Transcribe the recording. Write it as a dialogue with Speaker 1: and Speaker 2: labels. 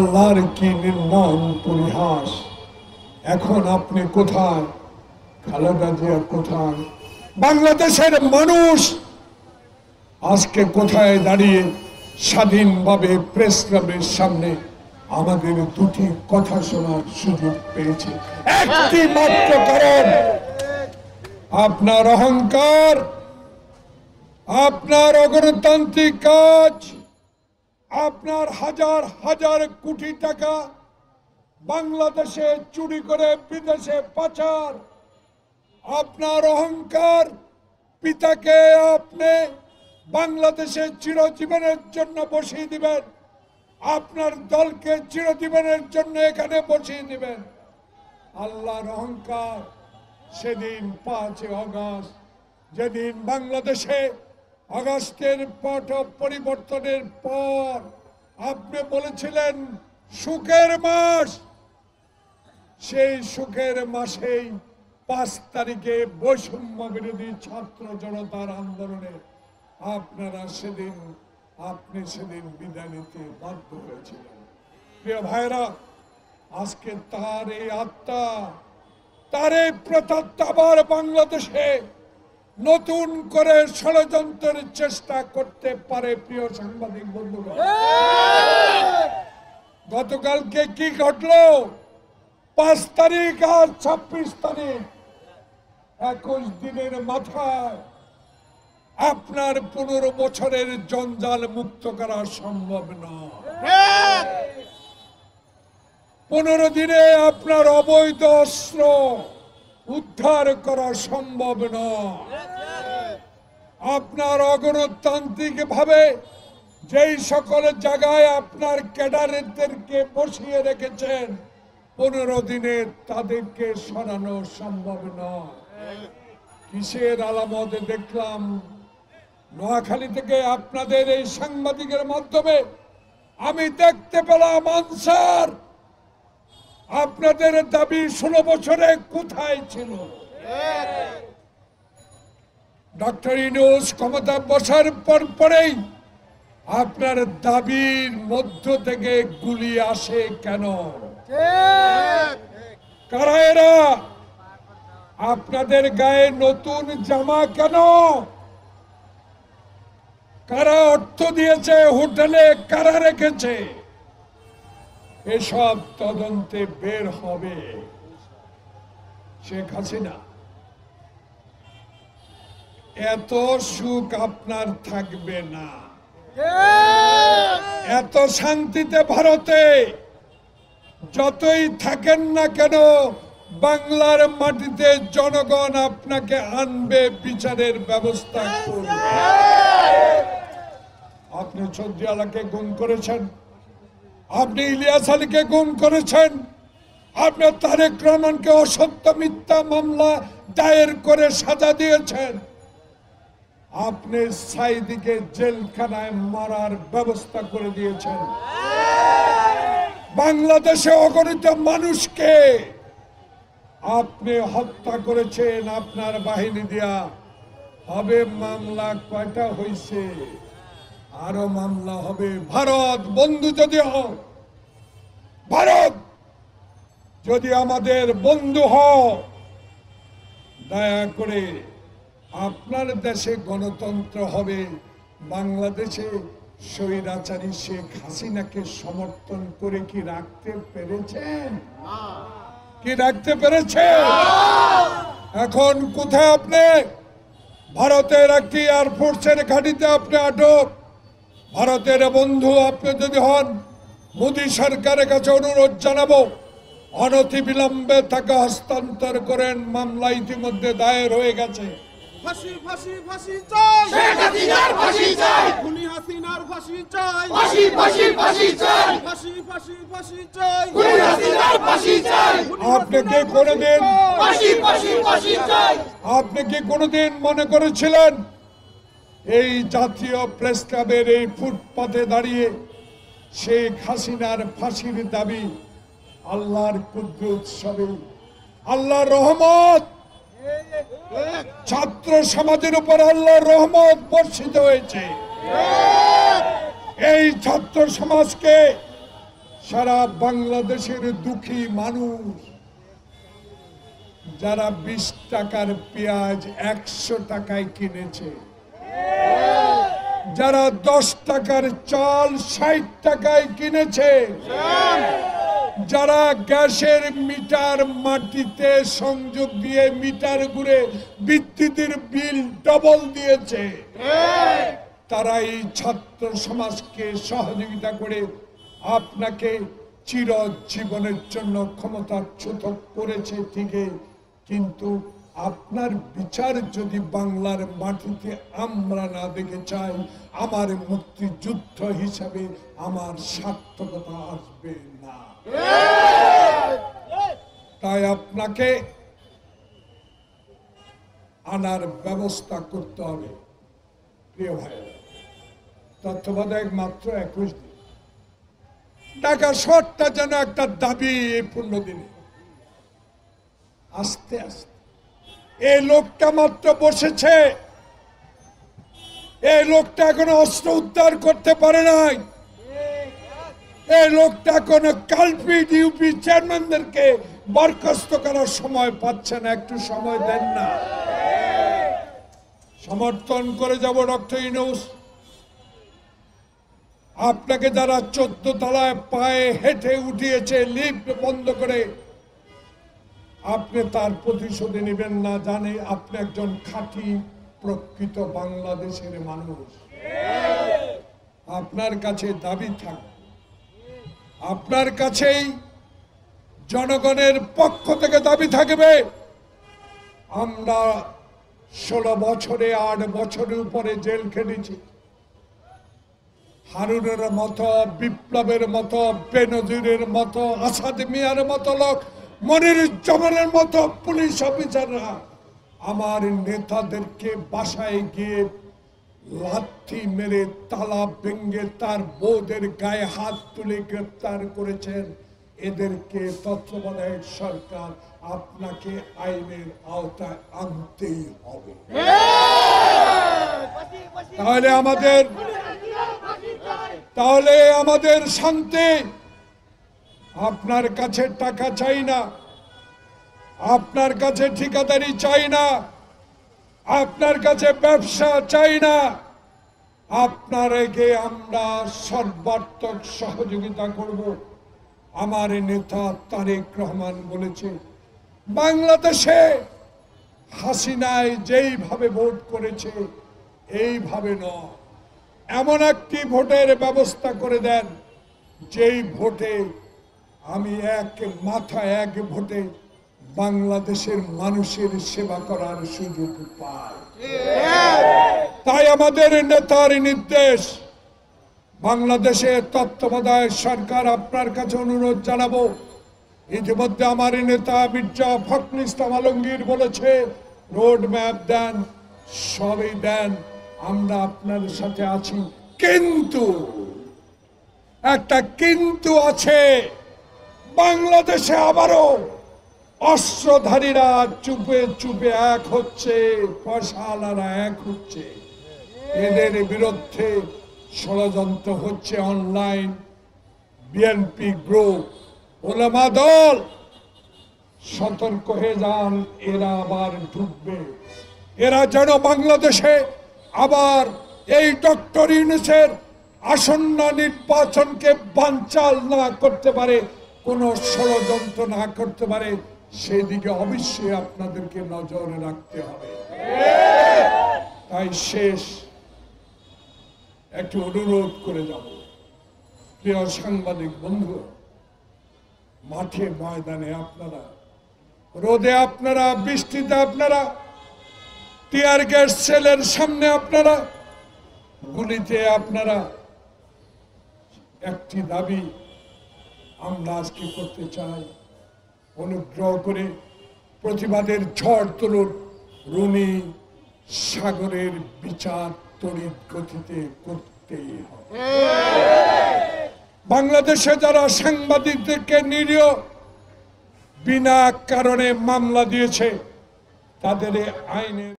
Speaker 1: আল্লাহর কি নির্মম পরিহাস। এখন আপনি কোথায়? খালেদা জিয়া কোথায়? বাংলাদেশের মানুষ আজকে কোথায় দাঁড়িয়ে স্বাধীনভাবে প্রেস ক্লাবের সামনে আমাদের দুটি কথা শোনার সুযোগ পেয়েছে? একটি মাত্র কারণ আপনার অহংকার, আপনার অগণতান্ত্রিক কাজ, আপনার হাজার হাজার কোটি টাকা বাংলাদেশে চুরি করে বিদেশে পাচার, আপনার অহংকার। পিতাকে আপনি বাংলাদেশে চিরজীবনের জন্য বসিয়ে দিবেন, আপনার দলকে চিরজীবনের জন্য এখানে বসিয়ে দিবেন। আল্লাহর অহংকার। সেদিন 5 আগস্ট, যেদিন বাংলাদেশে আগস্টের পট পরিবর্তনের পর আপনি বলেছিলেন সুখের মাস, সেই সুখের মাসেই 5 তারিখে বৈষম্য বিরোধী ছাত্র জনতার আন্দোলনে আপনি সেদিন বিদায় নিতে বাধ্য হয়েছিলেন। প্রিয় ভাইরা, আজকে তার এই আত্মা, তার এই প্রেতাত্মা আবার বাংলাদেশে নতুন করে ষড়যন্ত্রের চেষ্টা করতে পারে। প্রিয় সাংবাদিক বন্ধুগণ, গতকালকে কি ঘটলো? 5 তারিখ আর 26 তারিখ, 21 দিনের মাথায় আপনার 15 বছরের জঞ্জাল মুক্ত করা সম্ভব নয়। 15 দিনে আপনার অবৈধ অস্ত্র উদ্ধার করা সম্ভব নয়। আপনার অগণতান্ত্রিক ভাবে যেই সকল জায়গায় আপনার ক্যাডারদেরকে বসিয়ে রেখেছেন, 15 দিনে তাদেরকে সরানো সম্ভব নয়। কিসের আলামত দেখলাম? নোয়াখালী থেকে আপনাদের এই সাংবাদিকের মাধ্যমে আমি দেখতে পেলাম আনসার আপনাদের দাবি 16 বছরে কোথায় ছিল? ডক্টর ইউনূস ক্ষমতা বসার পরেই আপনার দাবির মধ্য থেকে গুলি আসে কেন? কারা এরা? আপনাদের গায়ে নতুন জামা কেন? কারা অর্থ দিয়েছে? হোটেলে কারা রেখেছে? এসব তদন্তে বের হবে। শেখ হাসিনা, এত সুখ আপনার থাকবে না, এত শান্তিতে ভারতে যতই থাকেন না কেন, বাংলার মাটিতে জনগণ আপনাকে আনবে, বিচারের ব্যবস্থা করবে। আপনি চৌধুরী আলাকে গুম করেছেন, আপনি ইলিয়াস আলীকে গুম করেছেন, আপনি তারেক রহমানকে অসত্য মিথ্যা মামলা দায়ের করে সাজা দিয়েছেন, আপনি সাইদিকে জেলখানায় মারার ব্যবস্থা করে দিয়েছেন। বাংলাদেশে অগণিত মানুষকে আপনি হত্যা করেছেন আপনার বাহিনী দিয়া। হবে মামলা কয়টা হয়েছে? আরো মামলা হবে। ভারত বন্ধু যদি হও, ভারত যদি আমাদের বন্ধু হও, দয়া করে আপনার দেশে গণতন্ত্র হবে। বাংলাদেশে স্বৈরাচারী শেখ হাসিনাকে সমর্থন করে কি রাখতে পেরেছেন? কি রাখতে পেরেছেন? এখন কোথায় আপনি? ভারতের একটি এয়ারফোর্সের ঘাঁটিতে আপনি আটক। ভারতের বন্ধু আপনি যদি হন, মোদী সরকারের কাছে অনুরোধ জানাবো, অনতিবিলম্বে তাকে হস্তান্তর করেন। মামলা ইতিমধ্যে দায়ের হয়ে গেছে।
Speaker 2: ফাঁসি ফাঁসি ফাঁসি চাই, শেখ হাসিনার ফাঁসি চাই, খুনি হাসিনার ফাঁসি চাই, ফাঁসি ফাঁসি ফাঁসি চাই, ফাঁসি ফাঁসি ফাঁসি চাই, খুনি হাসিনার ফাঁসি চাই।
Speaker 1: আপনি কি কোনোদিন
Speaker 2: ফাঁসি ফাঁসি ফাঁসি চাই,
Speaker 1: আপনি কি কোনোদিন মনে করেছিলেন এই জাতীয় প্রেস ক্লাবের এই ফুটপাতে দাঁড়িয়ে শেখ হাসিনার ফাঁসির দাবি আল্লাহর কুদরত সবে, আল্লাহর রহমত, ছাত্র সমাজের উপর আল্লাহর রহমত বর্ষিত হয়েছে। এই ছাত্র সমাজকে সারা বাংলাদেশের দুঃখী মানুষ যারা 20 টাকার পেঁয়াজ 100 টাকায় কিনেছে, যারা 10 টাকার চাল 60 টাকায় কিনেছে, যারা গ্যাসের মিটার মাটিতে সংযোগ দিয়ে মিটার ঘুরে বিদ্যুতের বিল ডবল দিয়েছে, তারা এই ছাত্র সমাজকে সহযোগিতা করে আপনাকে চিরজীবনের জন্য ক্ষমতাচ্যুত করেছে ঠিকই, কিন্তু আপনার বিচার যদি বাংলার মাটিতে আমরা না দেখে চাই, আমার মুক্তিযুদ্ধ হিসাবে আমার সার্থকতা আসবে না। তাই আপনাকে আনার ব্যবস্থা করতে হবে। প্রিয় ভাই, তত্ত্বাবধায়ক মাত্র 21 দিন, ঢাকা শহরটা যেন একটা দাবি এই 15 দিনে। আস্তে আস্তে এই লোকটা মাত্র বসেছে, এই লোকটা এখনো অস্ত্র উদ্ধার করতে পারে নাই, এই লোকটা কোনো কালপিট ইউপি চেয়ারম্যানদেরকে বরখাস্ত করার সময় পাচ্ছে না। একটু সময় দেন না। সমর্থন করে যাব ডক্টর ইউনূস। আপনাকে যারা 14 তলায় পায়ে হেঁটে উঠিয়েছে লিফট বন্ধ করে, আপনি তার প্রতিশোধ নেবেন না, জানে আপনি একজন খাঁটি প্রকৃত বাংলাদেশের মানুষ। আপনার কাছে দাবি থাকবে, আপনার কাছেই জনগণের পক্ষ থেকে দাবি থাকবে। আমরা 16 বছরে 8 বছরের উপরে জেল খেটেছি। হারুনের মতো, বিপ্লবের মতো, বেনজিরের মতো, আসাদ মিয়ার মতো লোক, মনিরুজ্জামানের মতো পুলিশ অফিসাররা আমার নেতাদেরকে বাসায় গিয়ে লাথি মেরে তালা ভেঙে তার বউদের গায়ে হাত তুলে গ্রেফতার করেছেন। এদেরকে তত্ত্বাবধায়ক সরকার আপনাকে আইনের আওতায় আনতেই হবে। তাহলে আমাদের শান্তি। আপনার কাছে টাকা চাই না, আপনার কাছে ঠিকাদারি চাই না, আপনার কাছে ব্যবসা চাই না। আপনাকে আমরা সর্বাত্মক সহযোগিতা করব। আমার নেতা তারেক রহমান বলেছে, বাংলাদেশে হাসিনায় যেইভাবে ভোট করেছে এইভাবে নয়, এমন একটি ভোটের ব্যবস্থা করে দেন যেই ভোটে আমি এক ভোটে বাংলাদেশের মানুষের সেবা করার সুযোগ পাই। তাই আমাদের নেতার নির্দেশ, বাংলাদেশের তত্ত্বাবধায়ক সরকার আপনার কাছে অনুরোধ জানাবো। ইতিমধ্যে আমার নেতা মির্জা ফখরুল ইসলাম আলমগীর বলেছে, রোড ম্যাপ দেন, সবই দেন, আমরা আপনার সাথে আছি। কিন্তু একটা কিন্তু আছে, বাংলাদেশে আবারও অস্ত্রধারীরা চুপে চুপে এক হচ্ছে, পয়সাওয়ালারা এক হচ্ছে। এদের বিরুদ্ধে ষড়যন্ত্র হচ্ছে অনলাইন। বিএনপি গ্রুপ, ওলামা দল, সতর্ক হয়ে যান, এরা আবার ঢুকবে। এরা যেন বাংলাদেশে আবার এই ডক্টর ইউনূসের আসন্ন নির্বাচনকে বানচাল না করতে পারে, কোনো ষড়যন্ত্র না করতে পারে, সেদিকে অবশ্যই আপনাদেরকে নজরে রাখতে হবে। তাই শেষ একটু অনুরোধ করে যাব, প্রিয় সাংবাদিক বন্ধু, মাঠে ময়দানে আপনারা, রোদে আপনারা, বৃষ্টিতে আপনারা, টিয়ার গ্যাস সেলের সামনে আপনারা, গুলিতে আপনারা, একটি দাবি আমরা আজকে করতে চাই, অনুগ্রহ করে প্রতিবাদের ঝড় তুলুন। রুনি সাগরের বিচার তড়িৎ গতিতে করতেই হবে। বাংলাদেশে যারা সাংবাদিকদেরকে নিরীহ বিনা কারণে মামলা দিয়েছে, তাদের আইনের